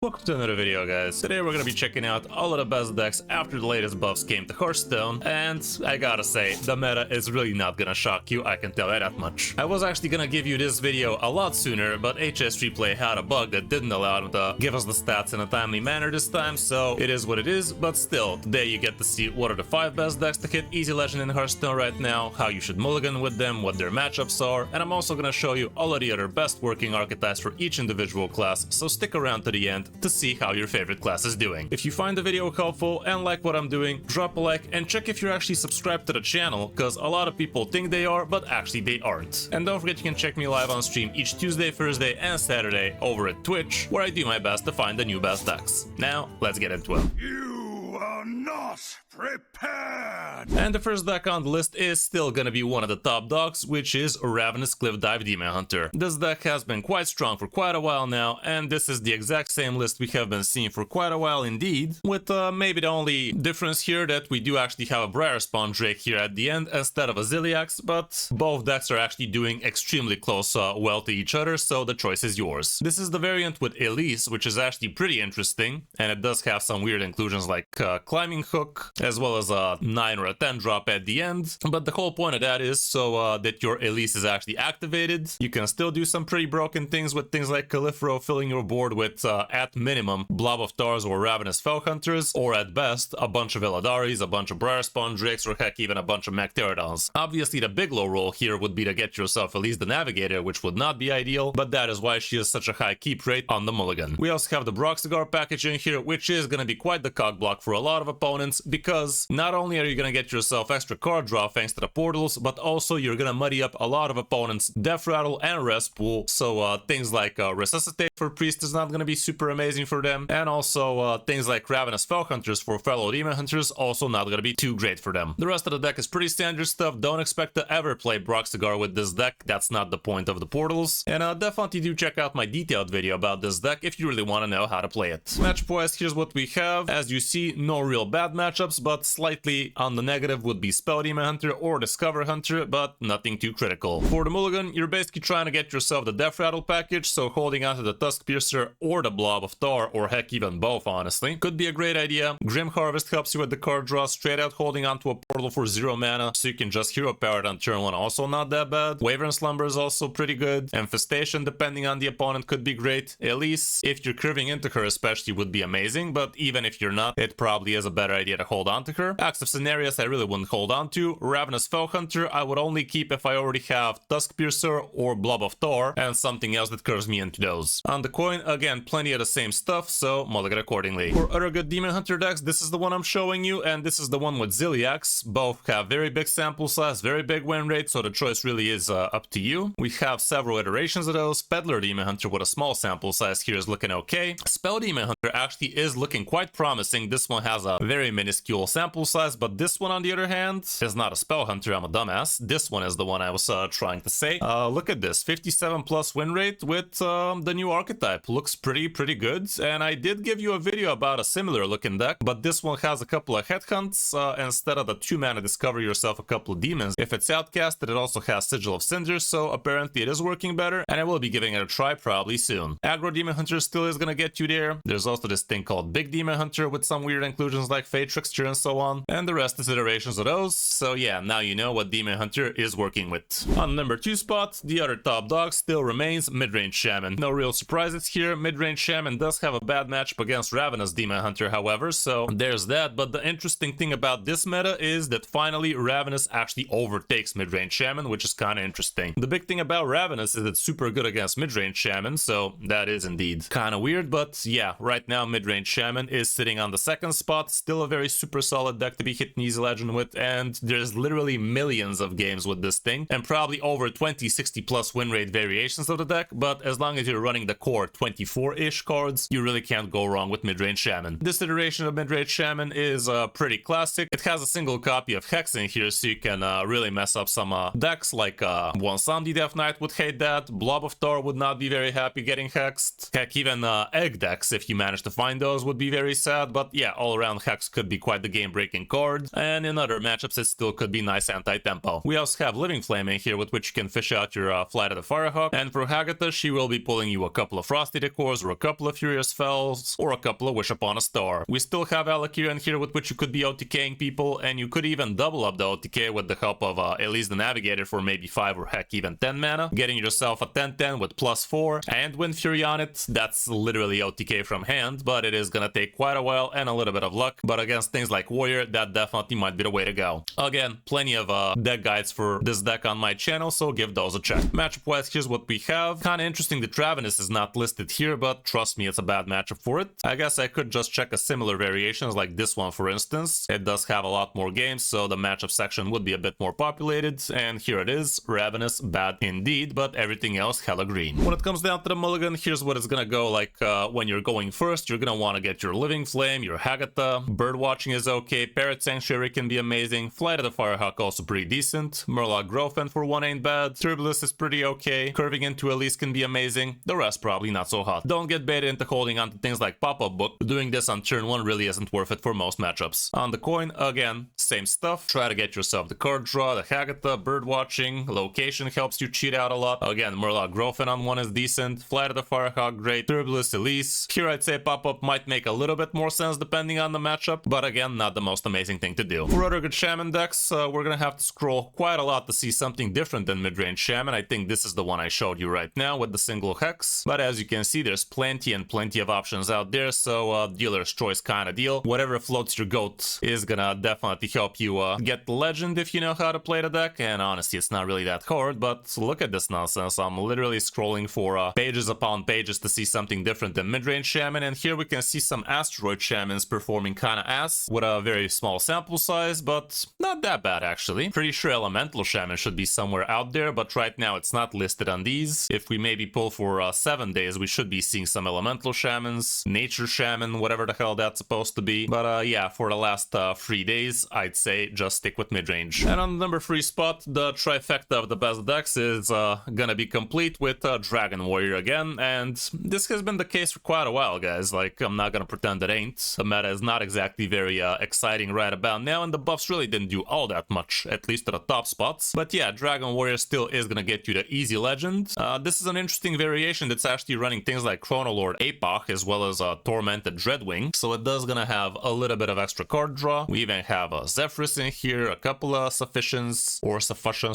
Welcome to another video, guys. Today we're gonna be checking out all of the best decks after the latest buffs came to Hearthstone, and I gotta say, the meta is really not gonna shock you, I can tell you that much. I was actually gonna give you this video a lot sooner, but HS Replay had a bug that didn't allow them to give us the stats in a timely manner this time, so it is what it is, but still, today you get to see what are the 5 best decks to hit Easy Legend in Hearthstone right now, how you should mulligan with them, what their matchups are, and I'm also gonna show you all of the other best working archetypes for each individual class, so stick around to the end to see how your favorite class is doing. If you find the video helpful and like what I'm doing, drop a like and check if you're actually subscribed to the channel, because a lot of people think they are, but actually they aren't. And don't forget you can check me live on stream each Tuesday, Thursday and Saturday over at Twitch, where I do my best to find the new best decks. Now, let's get into it. You are not prepared! And the first deck on the list is still gonna be one of the top dogs, which is Ravenous Cliffdive Demon Hunter. This deck has been quite strong for quite a while now, and this is the exact same list we have been seeing for quite a while indeed, with maybe the only difference here that we do actually have a Briar Spawn Drake here at the end instead of a Zilliax, but both decks are actually doing extremely close well to each other, so the choice is yours. This is the variant with Elise, which is actually pretty interesting, and it does have some weird inclusions like Climbing Hook, as well as a 9 or a 10 drop at the end, but the whole point of that is so that your Elise is actually activated. You can still do some pretty broken things with things like Califro filling your board with, at minimum, Blob of Tars or Ravenous Felhunters, or at best, a bunch of Illadaris, a bunch of Briar Spawn Drakes, or heck, even a bunch of Mechpterodons. Obviously, the big low roll here would be to get yourself Elise the Navigator, which would not be ideal, but that is why she has such a high keep rate on the mulligan. We also have the Broxigar package in here, which is going to be quite the cock block for a lot of opponents, because not only are you gonna get yourself extra card draw thanks to the portals, but also you're gonna muddy up a lot of opponents' Death Rattle and Rest Pool, so things like Resuscitate for Priest is not gonna be super amazing for them, and also things like Ravenous Felhunters for fellow Demon Hunters also not gonna be too great for them. The rest of the deck is pretty standard stuff. Don't expect to ever play Broxigar with this deck, that's not the point of the portals, and definitely do check out my detailed video about this deck if you really want to know how to play it. Matchup wise, here's what we have. As you see, no real bad matchups, but slightly on the negative would be Spell Demon Hunter or Discover Hunter, but nothing too critical. For the mulligan, you're basically trying to get yourself the Death Rattle package, so holding onto the Tusk Piercer or the Blob of Tar, or heck even both honestly, could be a great idea. Grim Harvest helps you with the card draw, straight out holding onto a portal for 0 mana, so you can just hero power it on turn 1, also not that bad. Wyvern Slumber is also pretty good. Infestation, depending on the opponent, could be great. Elise, if you're curving into her especially, would be amazing, but even if you're not, it probably is a better idea to hold on to her. Acts of Cenarius I really wouldn't hold on to. Ravenous Felhunter I would only keep if I already have Tusk Piercer or Blob of Tar and something else that curves me into those. On the coin, again, plenty of the same stuff, so mulligan accordingly. For other good Demon Hunter decks, this is the one I'm showing you, and this is the one with Zilliax. Both have very big sample size, very big win rate, so the choice really is up to you. We have several iterations of those. Peddler Demon Hunter with a small sample size here is looking okay. Spell Demon Hunter actually is looking quite promising. This one has a very minuscule sample size, but this one on the other hand is not a Spell Hunter, I'm a dumbass. This one is the one I was trying to say. Look at this, 57 plus win rate with the new archetype. Looks pretty good, and I did give you a video about a similar looking deck, but this one has a couple of headhunts instead of the 2 mana discover yourself a couple of demons. If it's outcasted, it also has Sigil of Cinders, so apparently it is working better, and I will be giving it a try probably soon. Aggro Demon Hunter still is gonna get you there. There's also this thing called Big Demon Hunter with some weird inclusions like Fate Trickster and so on, and the rest is iterations of those, so yeah, now you know what Demon Hunter is working with. On number 2 spot, the other top dog still remains Midrange Shaman. No real surprises here. Midrange Shaman does have a bad matchup against Ravenous Demon Hunter, however, so there's that, but the interesting thing about this meta is that finally Ravenous actually overtakes Midrange Shaman, which is kind of interesting. The big thing about Ravenous is it's super good against Midrange Shaman, so that is indeed kind of weird, but yeah, right now Midrange Shaman is sitting on the 2nd spot, still a very super solid deck to be hitting Easy Legend with, and there's literally millions of games with this thing, and probably over 20-60 plus win rate variations of the deck, but as long as you're running the core 24-ish cards, you really can't go wrong with Midrange Shaman. This iteration of Midrange Shaman is pretty classic. It has a single copy of Hex in here, so you can really mess up some decks, like one Somni Death Knight would hate that, Blob of Tar would not be very happy getting hexed, heck, even egg decks, if you manage to find those, would be very sad, but yeah, all around Hex could be quite the the game-breaking card, and in other matchups it still could be nice anti-tempo. We also have Living Flame in here with which you can fish out your Flight of the Firehawk, and for Hagatha she will be pulling you a couple of Frosty Decors or a couple of Furious Fells or a couple of Wish Upon a Star. We still have Alakir in here with which you could be OTKing people, and you could even double up the OTK with the help of Elise the Navigator for maybe 5 or heck even 10 mana, getting yourself a 10/10 with +4 and Wind Fury on it. That's literally OTK from hand, but it is gonna take quite a while and a little bit of luck, but against things like Warrior, that definitely might be the way to go. Again, plenty of deck guides for this deck on my channel, so give those a check. Matchup wise, here's what we have. Kinda interesting that Ravenous is not listed here, but trust me, it's a bad matchup for it. I guess I could just check a similar variations like this one, for instance. It does have a lot more games, so the matchup section would be a bit more populated, and here it is. Ravenous, bad indeed, but everything else hella green. When it comes down to the mulligan, here's what it's gonna go like. When you're going first, you're gonna want to get your Living Flame, your Hagatha, Birdwatching is okay, Parrot Sanctuary can be amazing, Flight of the Firehawk also pretty decent, Murloc Growfen for 1 ain't bad, Turbulus is pretty okay, Curving into Elise can be amazing, the rest probably not so hot. Don't get baited into holding on to things like Pop-Up Book. Doing this on turn 1 really isn't worth it for most matchups. On the coin, again, same stuff. Try to get yourself the card draw, the Hagatha, Birdwatching, Location helps you cheat out a lot. Again, Murloc Growfen on 1 is decent, Flight of the Firehawk great, Turbulus, Elise. Here I'd say Pop-Up might make a little bit more sense depending on the matchup, but again, not the most amazing thing to do. For other good Shaman decks, we're gonna have to scroll quite a lot to see something different than mid-range Shaman. I think this is the one I showed you right now with the single Hex, but as you can see, there's plenty of options out there, so dealer's choice kind of deal. Whatever floats your goat is gonna definitely help you get the legend if you know how to play the deck, and honestly, it's not really that hard, but look at this nonsense. I'm literally scrolling for pages upon pages to see something different than mid-range Shaman, and here we can see some Asteroid Shamans performing kinda ass with a very small sample size, but not that bad actually. Pretty sure Elemental Shaman should be somewhere out there, but right now it's not listed on these. If we maybe pull for 7 days, we should be seeing some Elemental Shamans, Nature Shaman, whatever the hell that's supposed to be. But yeah, for the last 3 days, I'd say just stick with mid-range. And on the number 3 spot, the trifecta of the best decks is gonna be complete with Dragon Warrior again, and this has been the case for quite a while, guys. Like, I'm not gonna pretend it ain't. The meta is not exactly very exciting right about now, and the buffs really didn't do all that much, at least to the top spots. But yeah, Dragon Warrior still is gonna get you the easy legend. This is an interesting variation that's actually running things like Chronolord Apoch as well as Tormented Dreadwing, so it does gonna have a little bit of extra card draw. We even have Zephrys in here, a couple of Sufficients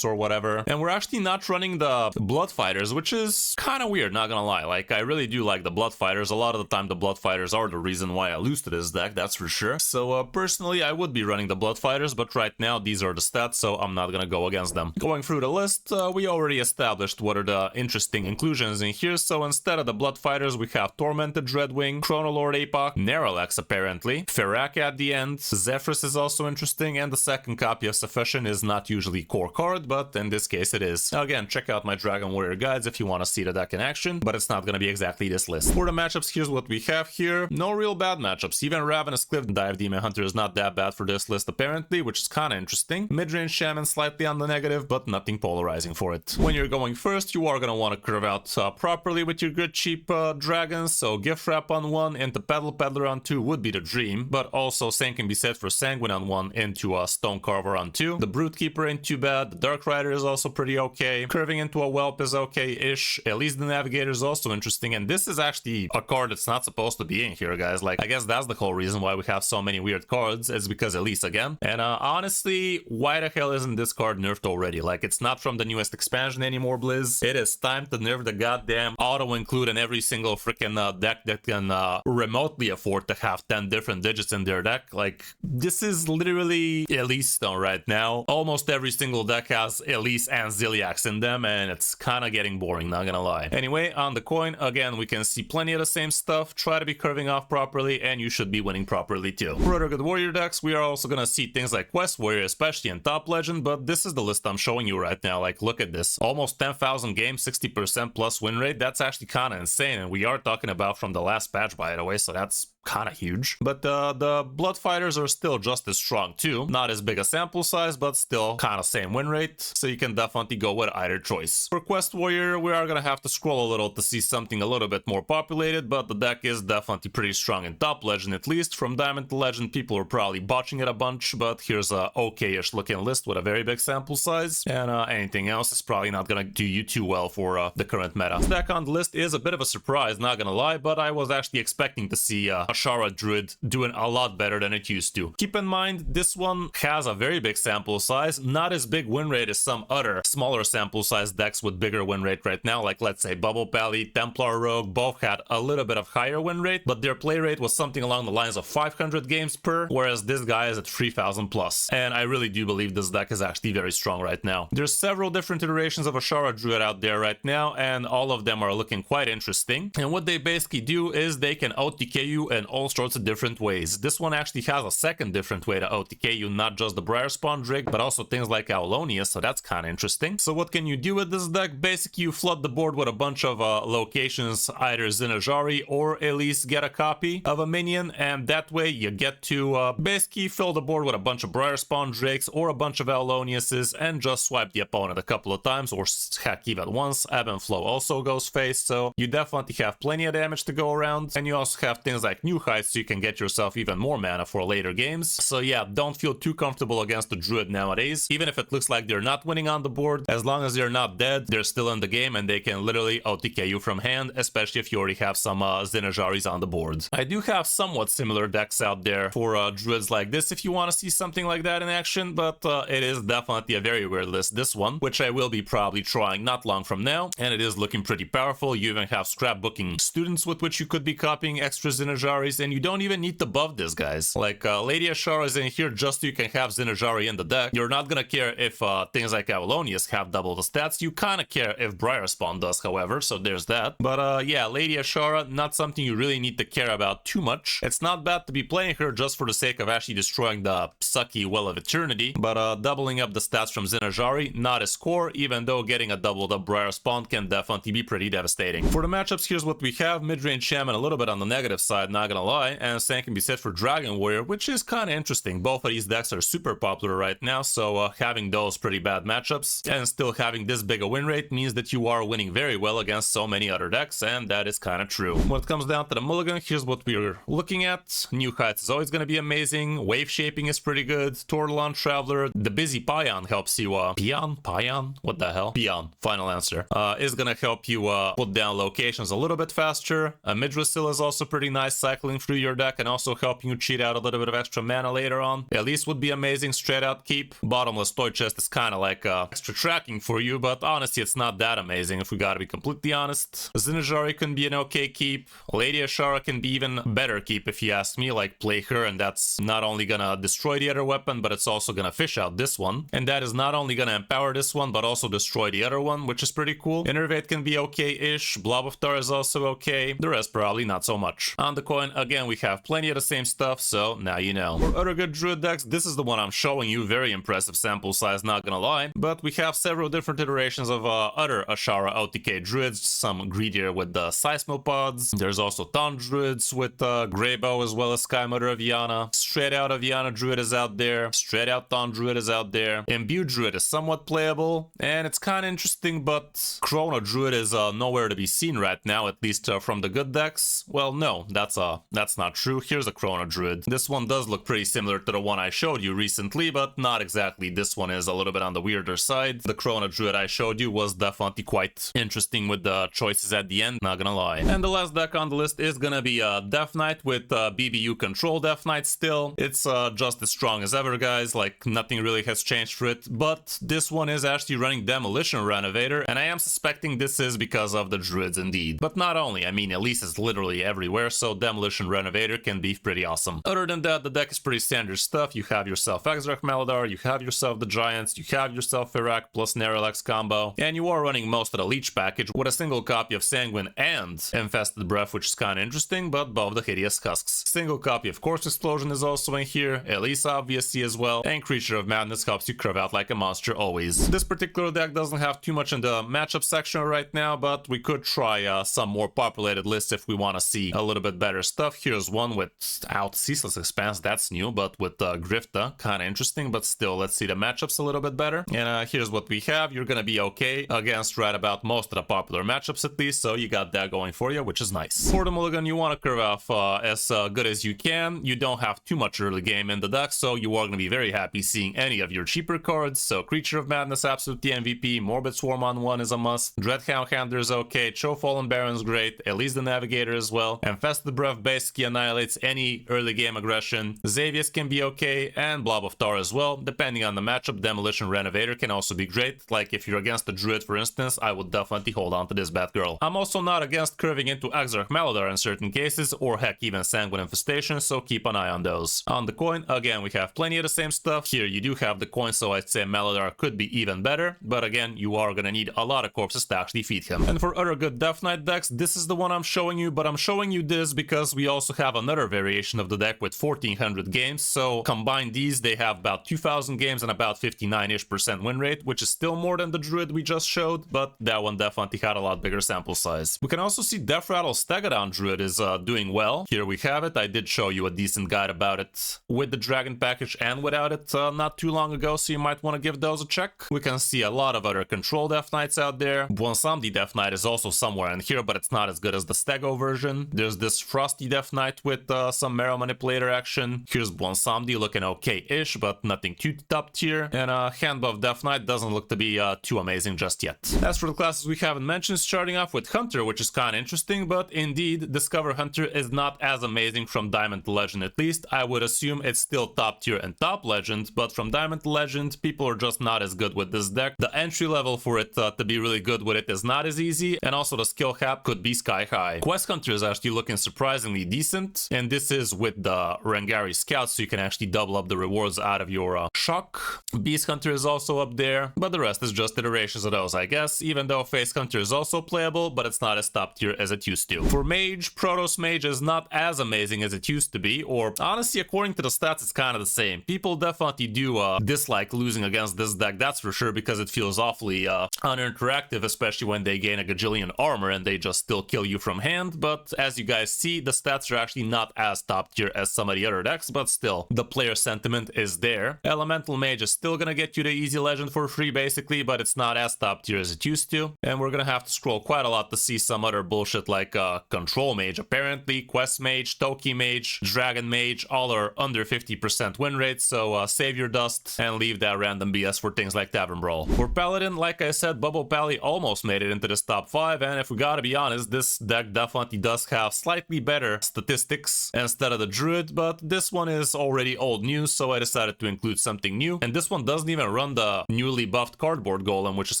or whatever, and we're actually not running the Blood Fighters, which is kind of weird, not gonna lie. Like, I really do like the Blood Fighters. A lot of the time the Blood Fighters are the reason why I lose to this deck, that's for sure. So personally, I would be running the Blood Fighters, but right now these are the stats, so I'm not gonna go against them. Going through the list, we already established what are the interesting inclusions in here, so instead of the Blood Fighters, we have Tormented Dreadwing, Chronolord Apoch, Neralex apparently, Ferak at the end, Zephrys is also interesting, and the second copy of Sufficient is not usually core card, but in this case it is. Now again, check out my Dragon Warrior guides if you want to see the deck in action, but it's not gonna be exactly this list. For the matchups, here's what we have here. No real bad matchups. Even Ravenous Cliff Dive Demon Hunter is not that bad for this list apparently, which is kinda interesting. Mid-range Shaman slightly on the negative, but nothing polarizing for it. When you're going first, you are gonna want to curve out properly with your good cheap dragons, so Gift Wrap on 1 into Peddle Peddler on 2 would be the dream, but also same can be said for Sanguine on 1 into Stone Carver on 2. The Brute Keeper ain't too bad, the Dark Rider is also pretty okay, curving into a Whelp is okay-ish, Elise the Navigator is also interesting, and this is actually a card that's not supposed to be in here, guys. Like, I guess that's the whole reason why we have so many weird cards, is because Elise again. And honestly, why the hell isn't this card nerfed already? Like, it's not from the newest expansion anymore, Blizz. It is time to nerf the goddamn auto-include in every single freaking deck that can remotely afford to have 10 different digits in their deck. Like, this is literally Elise Stone right now. Almost every single deck has Elise and Ziliax in them, and it's kind of getting boring, not gonna lie. Anyway, on the coin, again, we can see plenty of the same stuff. Try to be curving off properly, and you should be winning properly too. For other good warrior decks, we are also gonna see things like Quest Warrior, especially in Top Legend, but this is the list I'm showing you right now. Like, look at this. Almost 10,000 games, 60% plus win rate. That's actually kind of insane, and we are talking about from the last patch, by the way, so that's kind of huge. But the Blood Fighters are still just as strong too. Not as big a sample size, but still kind of same win rate. So you can definitely go with either choice. For Quest Warrior, we are gonna have to scroll a little to see something a little bit more populated, but the deck is definitely pretty strong in top legend, at least. From Diamond to Legend, people are probably botching it a bunch, but here's a okay-ish looking list with a very big sample size, and anything else is probably not gonna do you too well for the current meta. This deck on the list is a bit of a surprise, not gonna lie, but I was actually expecting to see Ashara Druid doing a lot better than it used to. Keep in mind, this one has a very big sample size, not as big win rate as some other smaller sample size decks with bigger win rate right now, like let's say Bubble Pally, Templar Rogue, both had a little bit of higher win rate, but their play rate was something along the lines of 500 games per, whereas this guy is at 3000 plus. And I really do believe this deck is actually very strong right now. There's several different iterations of Ashara Druid out there right now, and all of them are looking quite interesting. And what they basically do is they can OTK you in all sorts of different ways. This one actually has a second different way to OTK you, not just the Briar Spawn Drake, but also things like Aulonius, so that's kind of interesting. So what can you do with this deck? Basically, you flood the board with a bunch of locations, either Zinajari or at least get a copy of a minion, and that way you get to basically fill the board with a bunch of Briar Spawn Drakes or a bunch of Auloniuses and just swipe the opponent a couple of times, or heck, even once. Ebb and Flow also goes face, so you definitely have plenty of damage to go around, and you also have things like New Heights, so you can get yourself even more mana for later games. So yeah, don't feel too comfortable against the Druid nowadays. Even if it looks like they're not winning on the board, as long as they're not dead, they're still in the game and they can literally OTK you from hand, especially if you already have some Zinajaris on the board. I do have somewhat similar decks out there for Druids like this if you want to see something like that in action, but it is definitely a very weird list, this one, which I will be probably trying not long from now, and it is looking pretty powerful. You even have scrapbooking students with which you could be copying extra Zinajaris, and you don't even need to buff this, guys. Like Lady Ashara is in here just so you can have Zinajari in the deck. You're not gonna care if things like Aulonius have double the stats. You kind of care if Briar Spawn does, however, so there's that. But yeah, Lady Ashara, not something you really need to care about too much. It's not bad to be playing her just for the sake of actually destroying the sucky Well of Eternity, but doubling up the stats from Zinajari, not as core, even though getting a doubled up Briar Spawn can definitely be pretty devastating. For the matchups, here's what we have. Mid-range Shaman a little bit on the negative side, not gonna lie, and same can be said for Dragon Warrior, which is kind of interesting. Both of these decks are super popular right now, so having those pretty bad matchups and still having this big a win rate means that you are winning very well against so many other decks, and that is kind of true. When it comes down to the mulligan, here's what we're looking at. New Heights is always going to be amazing. Wave Shaping is pretty good. Tortolon Traveler, the Busy Pion helps you, Pion? What the hell? Pion, final answer, is going to help you put down locations a little bit faster. Midrasil is also pretty nice, cycling through your deck and also helping you cheat out a little bit of extra mana later on. At least would be amazing straight out keep. Bottomless Toy Chest is kind of like extra tracking for you, but honestly it's not that amazing if we gotta be completely honest. Zinajari can be an okay keep. Lady Ashara can be even better keep if you ask me, like play her and that's not only gonna destroy the other weapon, but it's also gonna fish out this one. And that is not only gonna empower this one, but also destroy the other one, which is pretty cool. Innervate can be okay-ish. Blob of Tar is also okay. The rest probably not so much. On the coin, again, we have plenty of the same stuff, so now you know. For other good Druid decks, this is the one I'm showing you. Very impressive sample size, not gonna lie. But we have several different iterations of other Ashara OTK Druids, some greedier with the Seismopods. There's also Taunt Druids with Greybow as well as Sky Mother Aviana. Straight out Aviana Druid is out there. Straight out Taunt Druid is out there. Imbue Druid is somewhat playable, and it's kind of interesting, but Chrono Druid is nowhere to be seen right now, at least from the good decks. Well, no, that's not true. Here's a Chrono Druid. This one does look pretty similar to the one I showed you recently, but not exactly. This one is a little bit on the weirder side. The Chrono Druid I showed you was definitely quite interesting with the choices at the end, not gonna lie. And the last deck on the list is gonna be Death Knight with BBU Control Death Knight still. It's just as strong as ever, guys. Like, nothing really has changed for it, but this one is actually running Demolition Renovator, and I am suspecting this is because of the Druids indeed. But not only, I mean, Elise is literally everywhere, so Demolition Renovator can be pretty awesome. Other than that, the deck is pretty standard stuff. You have yourself Exarch Maladar, you have yourself the Giants, you have yourself Iraq plus Neralax combo, and you are running most of the Leech package with a single copy of Sanguine and Infested Breath, which is kind of interesting, but both the Hideous Husks. Single copy of Corpse Explosion is also in here, Elise obviously as well, and Creature of Madness helps you curve out like a monster always. This particular deck doesn't have too much in the matchup section right now, but we could try some more populated lists if we want to see a little bit better stuff. Here's one without Ceaseless Expanse, that's new, but with Grifta, kind of interesting, but still, let's see the matchups a little bit better. And here's what we have. You're gonna be okay against right about most of the popular matchups at least, so you got that going for you, which is nice. For the mulligan, you want to curve off as good as you can. You don't have too much early game in the deck, so you are gonna be very happy seeing any of your cheaper cards. So Creature of Madness, absolutely MVP. Morbid Swarm on 1 is a must. Dreadhound Handler is okay. Cho Fallen Baron's great. Elise the Navigator as well. Infested Breath basically annihilates any early game aggression. Xavius can be okay, and Blob of Tar as well. Depending on the matchup, Demolition Renovator can also be great. Like if you're against the Druid, for instance, I would definitely hold on to this bad girl. I'm also not against curving into Exarch Maladar in certain cases, or heck, even Sanguine Infestation, so keep an eye on those. On the coin, again, we have plenty of the same stuff. Here you do have the coin, so I'd say Maladar could be even better, but again, you are gonna need a lot of corpses to actually feed him. And for other good Death Knight decks, this is the one I'm showing you, but I'm showing you this because we also have another variation of the deck with 1400 games, so combine these, they have about 2000 games and about 59-ish% win rate, which is still more than the Druid we just showed, but that one definitely had a lot bigger sample size. We can also see Death Rattle Stegodon Druid is doing well. Here we have it. I did show you a decent guide about it with the Dragon package and without it not too long ago, so you might want to give those a check. We can see a lot of other control Death Knights out there. Bwonsamdi Death Knight is also somewhere in here, but it's not as good as the Stego version. There's this Frosty Death Knight with some Marrow Manipulator action. Here's Bwonsamdi looking okay-ish, but nothing too top tier. And Handbuff Death Knight doesn't look to be too amazing just yet. As for the classes we haven't mentioned, starting off with Hunter, which is kind of interesting, but indeed, Discover Hunter is not as amazing from Diamond to Legend at least. I would assume it's still top tier and top Legend, but from Diamond to Legend, people are just not as good with this deck. The entry level for it to be really good with it is not as easy, and also the skill cap could be sky high. Quest Hunter is actually looking surprisingly decent, and this is with the Rengari Scout, so you can actually double up the rewards out of your shock. Beast Hunter is also up there, but the rest is just iterations of those, I guess, even though Face Hunter is also playable, but it's not as top tier as it used to. For Mage, Protoss Mage is not as amazing as it used to be, or honestly, according to the stats, it's kind of the same. People definitely do dislike losing against this deck, that's for sure, because it feels awfully uninteractive, especially when they gain a gajillion armor and they just still kill you from hand. But as you guys see, the stats are actually not as top tier as some of the other decks, but still, the player sentiment is there. Elemental Mage is still gonna get you the easy legend for free basically, but it's not as top tier as it used to, and we're gonna have to scroll quite a lot to see some other bullshit like Control Mage apparently, Quest Mage, Toki Mage, Dragon Mage, all are under 50% win rate, so save your dust and leave that random BS for things like Tavern Brawl. For Paladin, like I said, Bubble Pally almost made it into this top 5, and if we gotta be honest, this deck definitely does have slightly better statistics instead of the Druid, but this one is already old news, so I decided to include something new, and this one doesn't even run the newly buffed Cardboard Golem, which is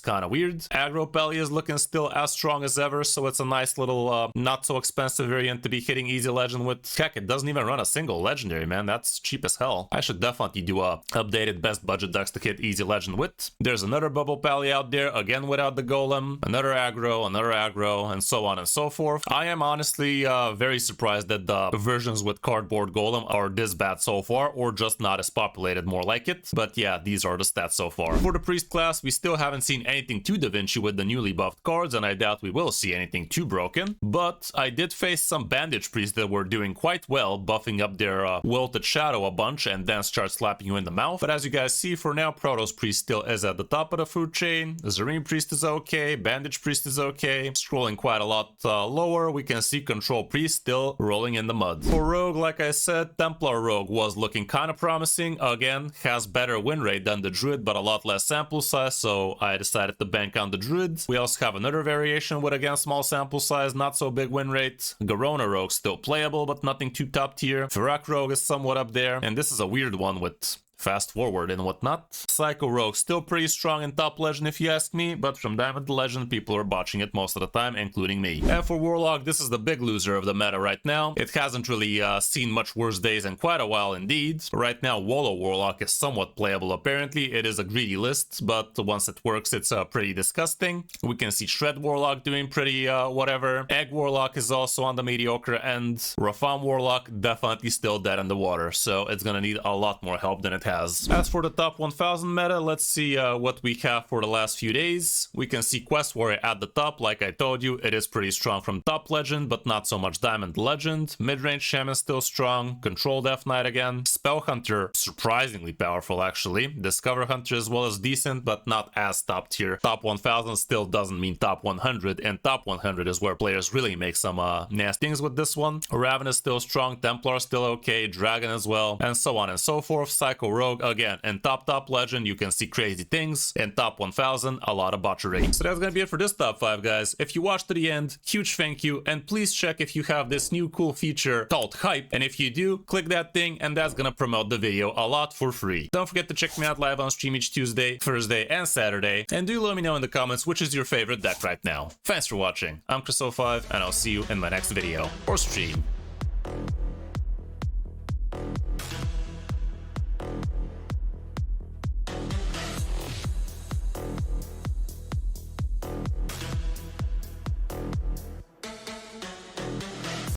kind of weird. Aggro Pally is looking still as strong as ever, so it's a nice little not so expensive variant to be hitting easy legend with. Heck, it doesn't even run a single legendary, man. That's cheap as hell. I should definitely do a updated best budget decks to hit easy legend with. There's another Bubble Pally out there, again without the Golem, another aggro, and so on and so forth. I am honestly very surprised that the versions with Cardboard Golem are this bad so far, or just not as populated, more like it. But yeah, these are the stats so far. For the Priest class, we still haven't seen anything too Da Vinci with the newly buffed cards, and I doubt we will see anything too broken. But I did face some Bandage Priests that were doing quite well, buffing up their Wilted Shadow a bunch and then start slapping you in the mouth. But as you guys see, for now, Protoss Priest still is at the top of the food chain. Zareen Priest is okay, Bandage Priest is okay. Scrolling quite a lot lower, we can see Control Priest still rolling in the mud. For Rogue, like I said, Templar Rogue was looking kind of promising. Again, has better win rate than the Druid, but a lot less sample size, so I decided to bank on the Druid. We also have another variation with, again, small sample size, not so big win rate. Garona Rogue still playable, but nothing too top tier. Firak Rogue is somewhat up there, and this is a weird one with fast forward and whatnot. Psycho Rogue still pretty strong in top legend if you ask me, but from Diamond to Legend people are botching it most of the time, including me. And for Warlock, this is the big loser of the meta right now. It hasn't really seen much worse days in quite a while indeed. Right now Wallow Warlock is somewhat playable apparently. It is a greedy list, but once it works it's pretty disgusting. We can see Shred Warlock doing pretty whatever. Egg Warlock is also on the mediocre end. Rafam Warlock definitely still dead in the water, so it's gonna need a lot more help than it has. As for the top 1000 meta, let's see what we have for the last few days. We can see Quest Warrior at the top. Like I told you, it is pretty strong from top legend, but not so much diamond legend. Mid-range shaman still strong. Control Death Knight again. Spell Hunter, surprisingly powerful actually. Discover Hunter as well as decent, but not as top tier. Top 1000 still doesn't mean top 100, and top 100 is where players really make some nasty things with this one. Raven is still strong, Templar still okay, Dragon as well, and so on and so forth. Psycho Rogue, again, in top legend, you can see crazy things. In top 1000, a lot of botchery. So that's gonna be it for this top 5, guys. If you watched to the end, huge thank you, and please check if you have this new cool feature called Hype, and if you do, click that thing, and that's gonna promote the video a lot for free. Don't forget to check me out live on stream each Tuesday, Thursday, and Saturday, and do let me know in the comments which is your favorite deck right now. Thanks for watching. I'm Kris05, and I'll see you in my next video or stream.